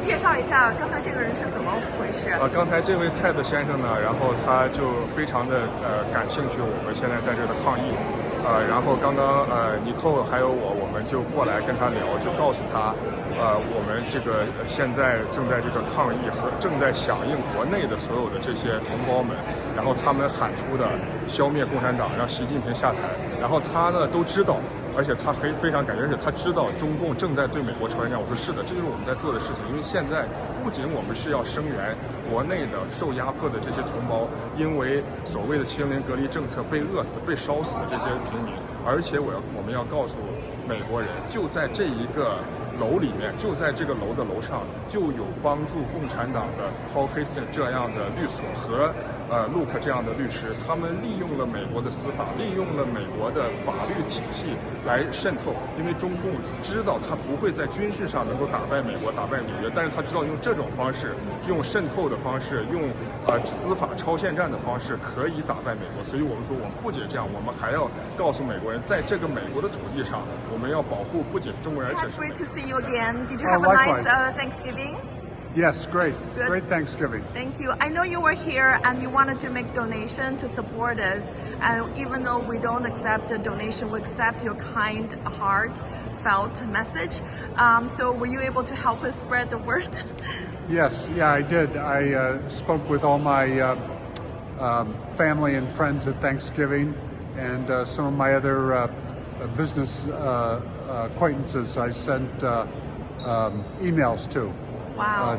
介绍一下刚才这个人是怎么回事？刚才这位Ted先生呢，然后他就非常的感兴趣我们现在在这的抗议，然后刚刚尼寇还有我们就过来跟他聊，就告诉他，我们这个现在正在这个抗议和正在响应国内的所有的这些同胞们，然后他们喊出的消灭共产党，让习近平下台，然后他呢都知道。而且他非常感觉，而且他知道中共正在对美国朝鲜战。我说是的，这就是我们在做的事情。因为现在不仅我们是要声援国内的受压迫的这些同胞，因为所谓的7·10隔离政策被饿死、被烧死的这些平民，而且我们要告诉美国人，就在这一个楼里面，就在这个楼的楼上，就有帮助共产党的Ohls先生这样的律所和Luc这样的律师，他们利用了美国的司法，利用了美国的法律体系来渗透。因为中共知道他不会在军事上能够打败美国、打败纽约，但是他知道用这种方式，用渗透的方式，用司法超限战的方式可以打败美国。所以我们说，我们不仅这样，我们还要告诉美国人，在这个美国的土地上，我们要保护不仅中国人，而且是。Great to see you again. Did you have a nice Thanksgiving? Yes, great. Good. Great Thanksgiving. Thank you. I know you were here and you wanted to make donation to support us. And even though we don't accept a donation, we accept your kind, heartfelt message. So were you able to help us spread the word? Yes, yeah, I did. I spoke with all my family and friends at Thanksgiving, and some of my other business acquaintances I sent emails to. Wow.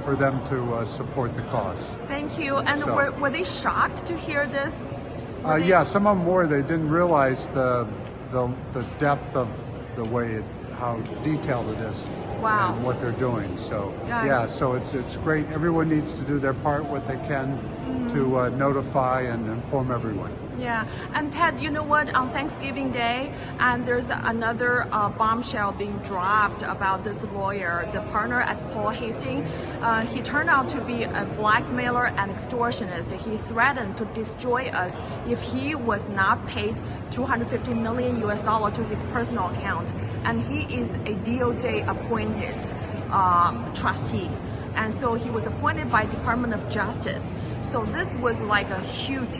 For them to support the cause. Thank you. And so, were they shocked to hear this? Yeah, some of them were. They didn't realize the depth of the way how detailed it is. Wow. And what they're doing. So yes. Yeah, so it's great. Everyone needs to do their part, what they can, to notify and inform everyone. Yeah, and Ted, you know what? On Thanksgiving Day, and there's another bombshell being dropped about this lawyer, the partner at Paul Hastings. He turned out to be a blackmailer and extortionist. He threatened to destroy us if he was not paid $250 million to his personal account. And he is a DOJ appointed trustee. And so he was appointed by Department of Justice. So this was like a huge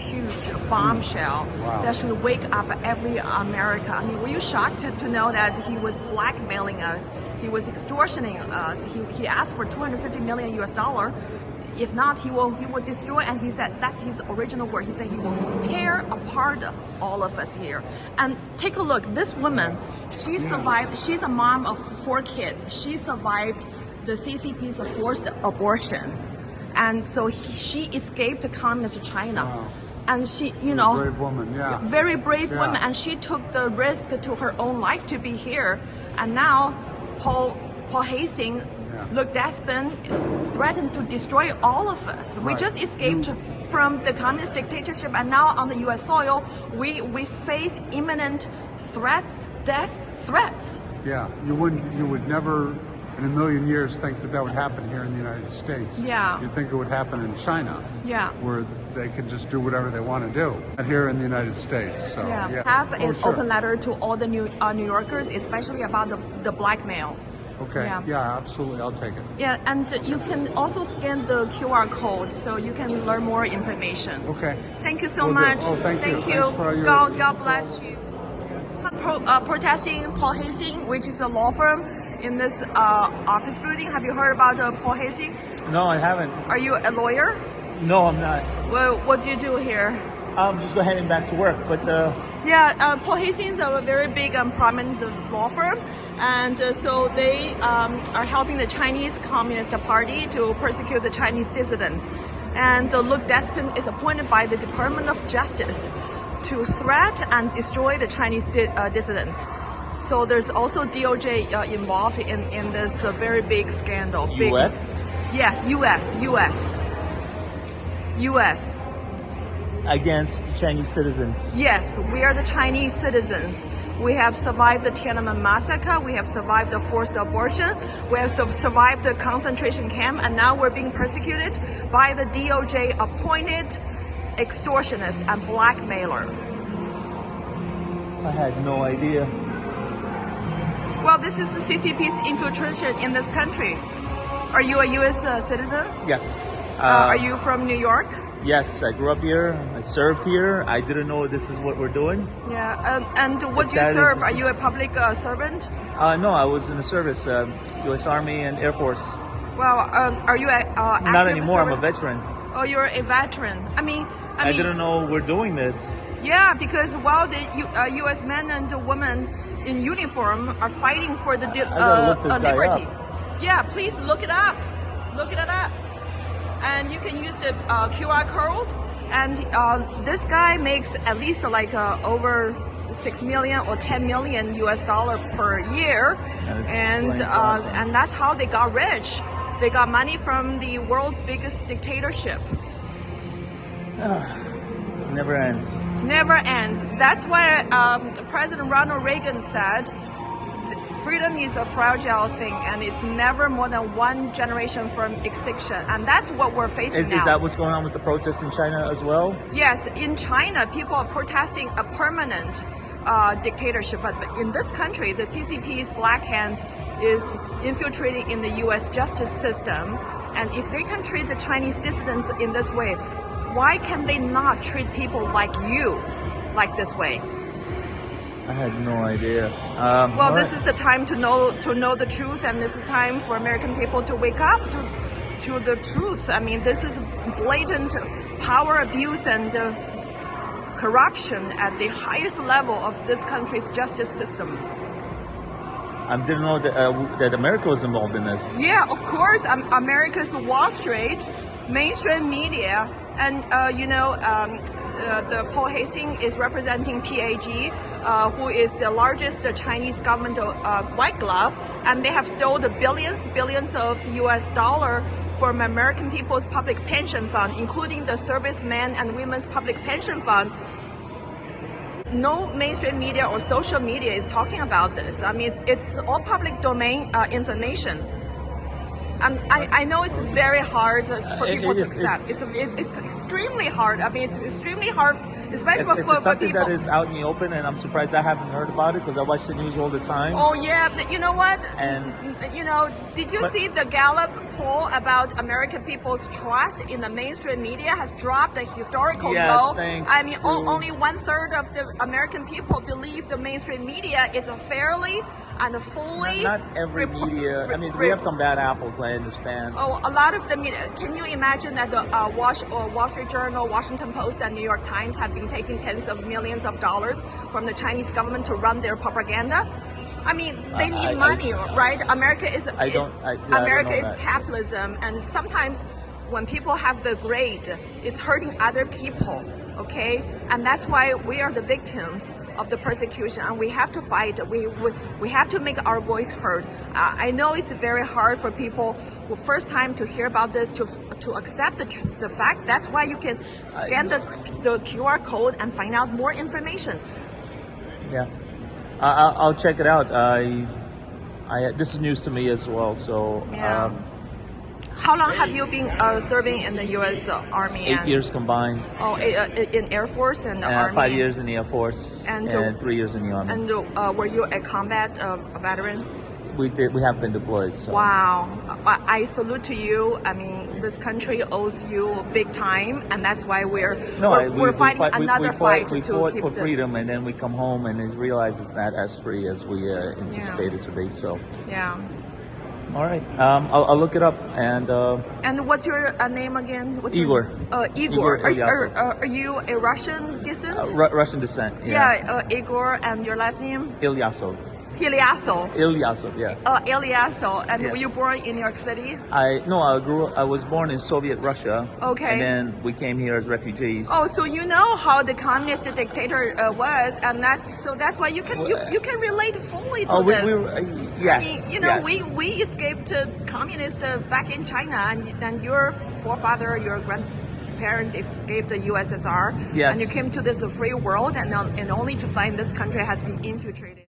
bombshell that should wake up every American. I mean, were you shocked to know that he was blackmailing us? He was extortioning us. He asked for $250 million. If not, he will destroy. And he said that's his original word. He said he will tear apart all of us here. And take a look. This woman, she survived. She's a mom of 4 kids. She survived the CCP's forced abortion, and so she escaped communist China. Wow. And she, brave woman, yeah, very brave woman, and she took the risk to her own life to be here. And now, Paul Hastings, Luc Despin, threatened to destroy all of us. We just escaped from the communist dictatorship, and now on the U.S. soil, we face imminent threats, death threats. Yeah, you would never in a million years think that would happen here in the United States. Yeah. You think it would happen in China. Yeah. Where they can just do whatever they want to do. Not here in the United States. So yeah. Have an open letter to all the New Yorkers, especially about the blackmail. Okay. Yeah, absolutely. I'll take it. Yeah, and you can also scan the QR code so you can learn more information. Okay. Thank you so much. Oh, thank you. Thanks for your God bless you. Protesting Paul Hastings, which is a law firm in this office building. Have you heard about Paul Hastings? No, I haven't. Are you a lawyer? No, I'm not. Well, what do you do here? I'm just heading back to work, but Paul Hastings is a very big and prominent law firm, and so they are helping the Chinese Communist Party to persecute the Chinese dissidents. And Luc Despin is appointed by the Department of Justice to threat and destroy the Chinese dissidents. So there's also DOJ involved in this very big scandal. U.S.? Yes, U.S. Against the Chinese citizens? Yes, we are the Chinese citizens. We have survived the Tiananmen massacre. We have survived the forced abortion. We have survived the concentration camp, and now we're being persecuted by the DOJ appointed extortionist and blackmailer. I had no idea. Well, this is the CCP's infiltration in this country. Are you a U.S. Citizen? Yes. Are you from New York? Yes, I grew up here. I served here. I didn't know this is what we're doing. Yeah. And what do you that serve? is- Are you a public servant? No, I was in the service, U.S. Army and Air Force. Well, are you a active Not anymore. I'm a servant? veteran. Oh, you're a veteran. I mean, I didn't know we're doing this. Yeah, because while the U.S. men and women in uniform are fighting for the gotta look this guy liberty. up. Yeah, please look it up. Look it up. And you can use the QR code. And this guy makes at least like over 6 million or 10 million US dollar per year, and that's how they got rich. They got money from the world's biggest dictatorship. Never ends. Never ends. That's why President Ronald Reagan said freedom is a fragile thing, and it's never more than one generation from extinction. And that's what we're facing now. Is that what's going on with the protests in China as well? Yes, in China, people are protesting a permanent dictatorship. But in this country, the CCP's black hands is infiltrating in the U.S. justice system. And if they can treat the Chinese dissidents in this way, why can they not treat people like you like this way? I had no idea. Well, this is the time to know the truth, and this is time for American people to wake up to the truth. I mean, this is blatant power abuse and corruption at the highest level of this country's justice system. I didn't know that America was involved in this. Yeah, of course. America's Wall Street, mainstream media, and the Paul Hastings is representing PAG, who is the largest Chinese government white glove, and they have stolen billions of US dollar from American people's public pension fund, including the servicemen and women's public pension fund. No mainstream media or social media is talking about this. I mean, it's all public domain information. I know it's very hard for people to accept. It's extremely hard. I mean, it's extremely hard, especially It's for something people. that is out in the open, and I'm surprised I haven't heard about it because I watch the news all the time. Oh yeah, you know what? And did you see the Gallup poll about American people's trust in the mainstream media has dropped a historical Yes, low? thanks I mean, to- only 1/3 of the American people believe the mainstream media is a fairly and fully. Not every media. I mean, we have some bad apples. I understand. Oh, a lot of the media. Can you imagine that the Wall Street Journal, Washington Post, and New York Times have been taking tens of millions of dollars from the Chinese government to run their propaganda? I mean, they need money, right? America is America is capitalism, and sometimes when people have the greed, it's hurting other people. Okay, and that's why we are the victims of the persecution, and we have to fight. We have to make our voice heard. I know it's very hard for people who first time to hear about this to accept the fact. That's why you can scan the QR code and find out more information. Yeah, I'll check it out. This is news to me as well. So Yeah. How long have you been serving in the U.S. Army? 8 years combined. Oh, in Air Force and Army. 5 years in the Air Force and 3 years in the Army. And were you a combat veteran? We have been deployed. So. Wow, I salute to you. I mean, this country owes you big time, and that's why we're fighting another fight We to fought keep for the freedom, and then we come home and realize it's not as free as we anticipated to be. So, yeah. all right, I'll look it up. And what's your name again? What's Igor. Igor. Igor Are you a Russian descent? Russian descent. Yeah, Igor, and your last name? Ilyasov. Ilyasov, yeah. Ilyasov. And Yeah. were you born in New York City? I was born in Soviet Russia. Okay. And then we came here as refugees. Oh, so you know how the communist dictator was, and that's why you can relate fully to this. Yes. I mean, we escaped communist back in China, and your forefather, your grandparents escaped the USSR, Yes. and you came to this free world, and only to find this country has been infiltrated.